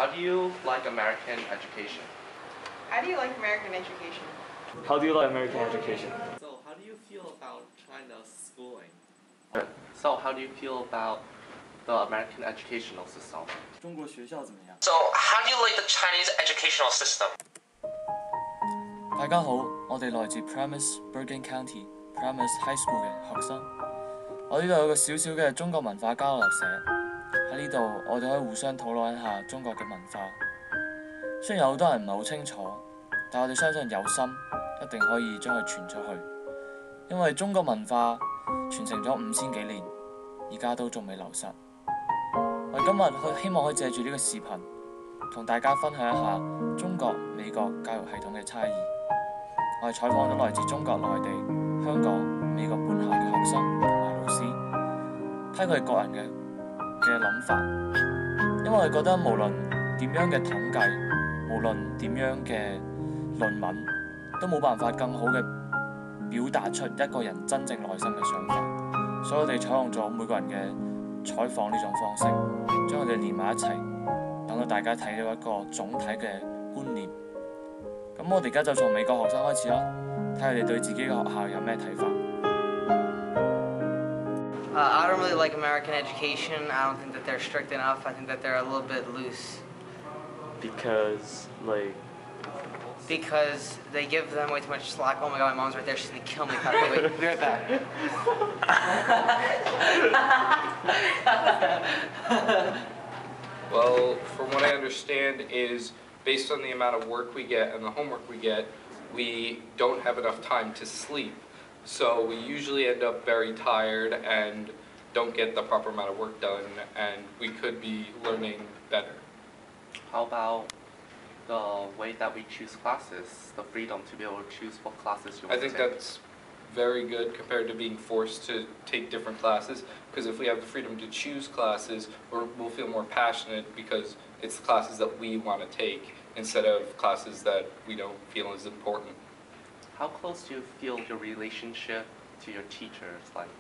How do you like American education? How do you like American education? How do you like American education? So, how do you feel about China's schooling? So, how do you feel about the American educational system? 中国学校怎么样？ So, how do you like the Chinese educational system? 大家好，我哋來自 Promise Bergen County Promise High School 嘅學生。我呢度有個小小嘅中國文化交流社，喺呢度我哋可以互相討論一下中國嘅文化。雖然有好多人唔係好清楚，但我哋相信有心一定可以將佢傳出去，因為中國文化傳承咗5000幾年，而家都仲未流失。我哋今日希望可以借住呢個視頻，同大家分享一下中國、美國教育系統嘅差異。我係採訪咗來自中國內地、香港、美國本校嘅學生同埋老師，睇佢哋個人嘅諗法。因為我哋覺得無論點樣嘅統計，無論點樣嘅論文，都冇辦法更好嘅表達出一個人真正內心嘅想法。所以我哋採用咗每個人嘅採訪呢種方式，將佢哋連埋一齊，等到大家睇到一個總體嘅觀念。咁我哋而家就從美國學生開始啦，睇佢哋對自己嘅學校有咩睇法。I don't really like American education. I don't think that they're strict enough. I think that they're a little bit loose. Because they give them way too much slack. Oh my god, my mom's right there. She's gonna kill me. Wait, be right back. Well, from what I understand is based on the amount of work we get and the homework we get, we don't have enough time to sleep. So we usually end up very tired and don't get the proper amount of work done, and we could be learning better. How about the way that we choose classes, the freedom to be able to choose what classes you want I think to take? that's very good compared to being forced to take different classes, because if we have the freedom to choose classes, we'll feel more passionate because it's the classes that we want to take instead of classes that we don't feel is important. How close do you feel your relationship to your teachers like?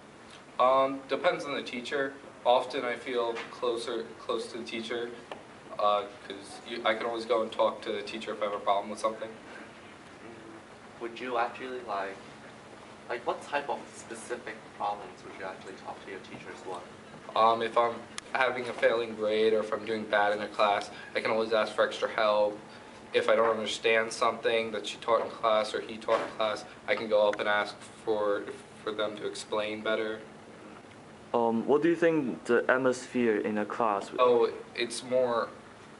Depends on the teacher. Often I feel close to the teacher because I can always go and talk to the teacher if I have a problem with something. Would you actually like what type of specific problems would you actually talk to your teachers about? If I'm having a failing grade or if I'm doing bad in a class, I can always ask for extra help. If I don't understand something that she taught in class or he taught in class, I can go up and ask for them to explain better. What do you think the atmosphere in a class? Oh, it's more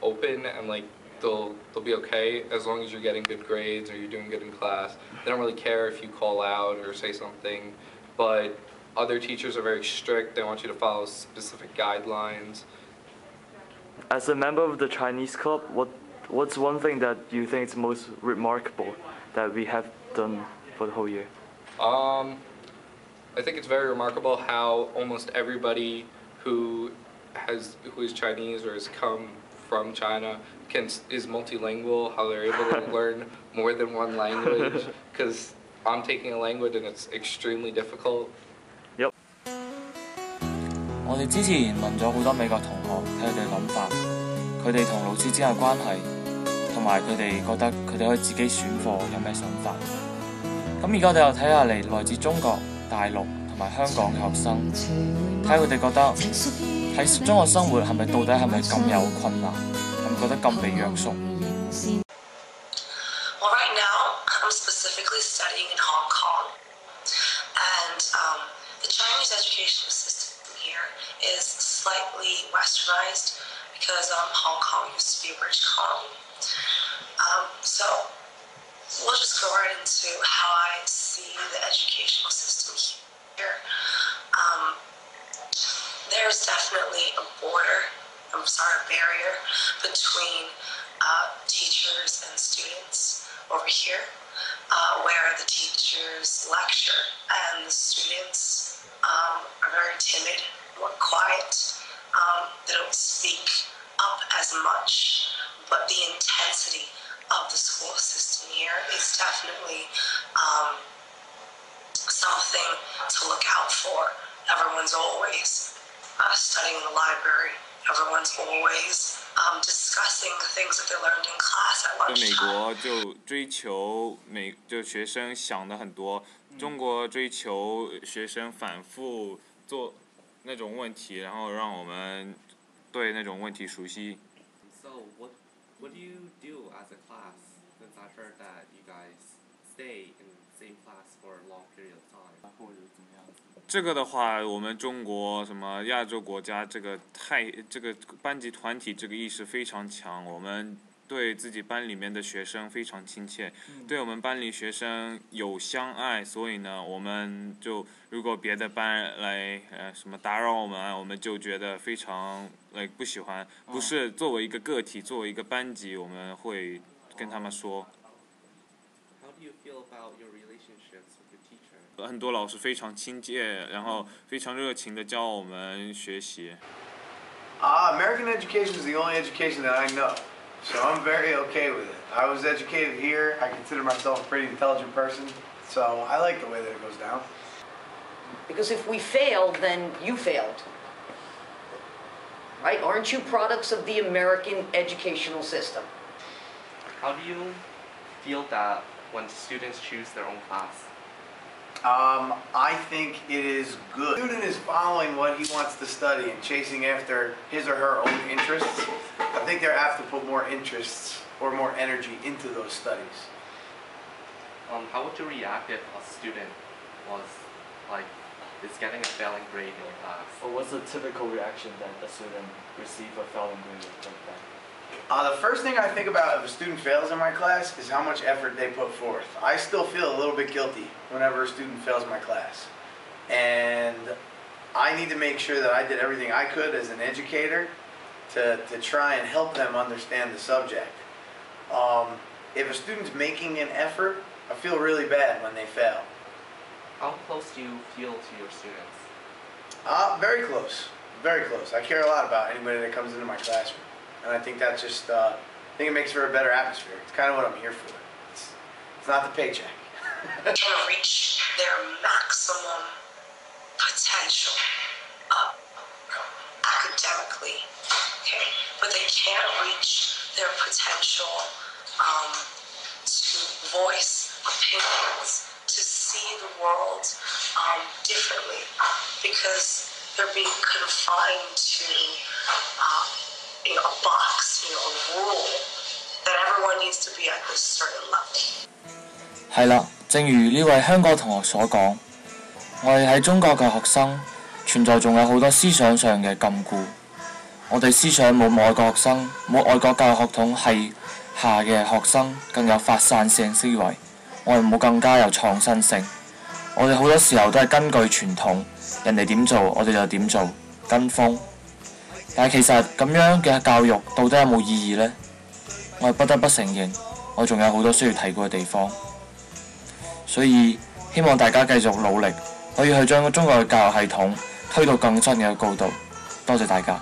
open and like they'll be okay as long as you're getting good grades or you're doing good in class. They don't really care if you call out or say something, but other teachers are very strict. They want you to follow specific guidelines. As a member of the Chinese club, what's one thing that you think is most remarkable that we have done for the whole year? I think it's very remarkable how almost everybody who is Chinese or has come from China is multilingual, how they're able to learn more than one language, because I'm taking a language and it's extremely difficult. Yep. 我哋之前問咗好多美國同學睇佢哋諗法，佢哋同老師之間嘅關係，同埋佢哋覺得佢哋可以自己選課有咩想法。咁而家我哋又睇下來自中國、大陸同埋香港嘅學生，睇佢哋覺得喺中學生活係咪到底係咪咁有困難，係咪覺得咁被約束？ Well, right now I'm specifically studying in Hong Kong, and the Chinese education system here is slightly westernized because Hong Kong used to be a British colony. So we'll just go right into how I see the educational system here. There's definitely a barrier between teachers and students over here, where the teachers lecture and the students are very timid, more quiet. They don't speak up as much, but the intensity of the school system here is definitely something to look out for. Everyone's always studying in the library. Everyone's always discussing the things that they learned in class at 美 lunchtime. 国就追求就学生想的很多，中国追求学生反复做那种问题，然后让我们对那种问题熟悉。So what do you do as a class? Since I've heard that you guys stay in the same class for a long period of time. 或者怎么样子？这个的话，我们中国什么亚洲国家这个班级团体这个意识非常强，我们对自己班里面的学生非常亲切，对我们班里学生有相爱，所以呢，我们就如果别的班来什么打扰我们，我们就觉得非常不喜欢，不是作为一个个体，作为一个班级，我们会跟他们说。How do you feel about your relationships with your teacher? 很多老师非常亲切，然后非常热情的教我们学习。American education is the only education that I know, so I'm very okay with it. I was educated here. I consider myself a pretty intelligent person, so I like the way that it goes down. Because if we fail, then you failed. Right? Aren't you products of the American educational system? How do you feel that when students choose their own class? I think it is good. The student is following what he wants to study and chasing after his or her own interests. I think they have to put more interests or more energy into those studies. How would you react if a student is getting a failing grade in class? Or what's the typical reaction that a student receives a failing grade like that? The first thing I think about if a student fails in my class is how much effort they put forth. I still feel a little bit guilty whenever a student fails my class. And I need to make sure that I did everything I could as an educator to try and help them understand the subject. If a student's making an effort, I feel really bad when they fail. How close do you feel to your students? Very close. Very close. I care a lot about anybody that comes into my classroom. And I think that just, I think it makes for a better atmosphere. It's kind of what I'm here for. It's not the paycheck. Can reach their maximum potential academically, okay? But they can't reach their potential to voice opinions, to see the world differently, because they're being confined to a box, a rule that everyone needs to be at this certain level. 係啦，正如呢位香港同學所講，我哋喺中國嘅學生存在仲有好多思想上嘅禁錮。我哋思想冇外國學生、冇外國教育學統系下嘅學生更有發散性思維，我哋冇更加有創新性。我哋好多時候都係根據傳統，人哋點做我哋就點做，跟風。但係其實咁樣嘅教育到底有冇意義呢？我係不得不承認，我仲有好多需要提高嘅地方。所以希望大家繼續努力，可以去將中國嘅教育系統推到更新嘅高度。多謝大家。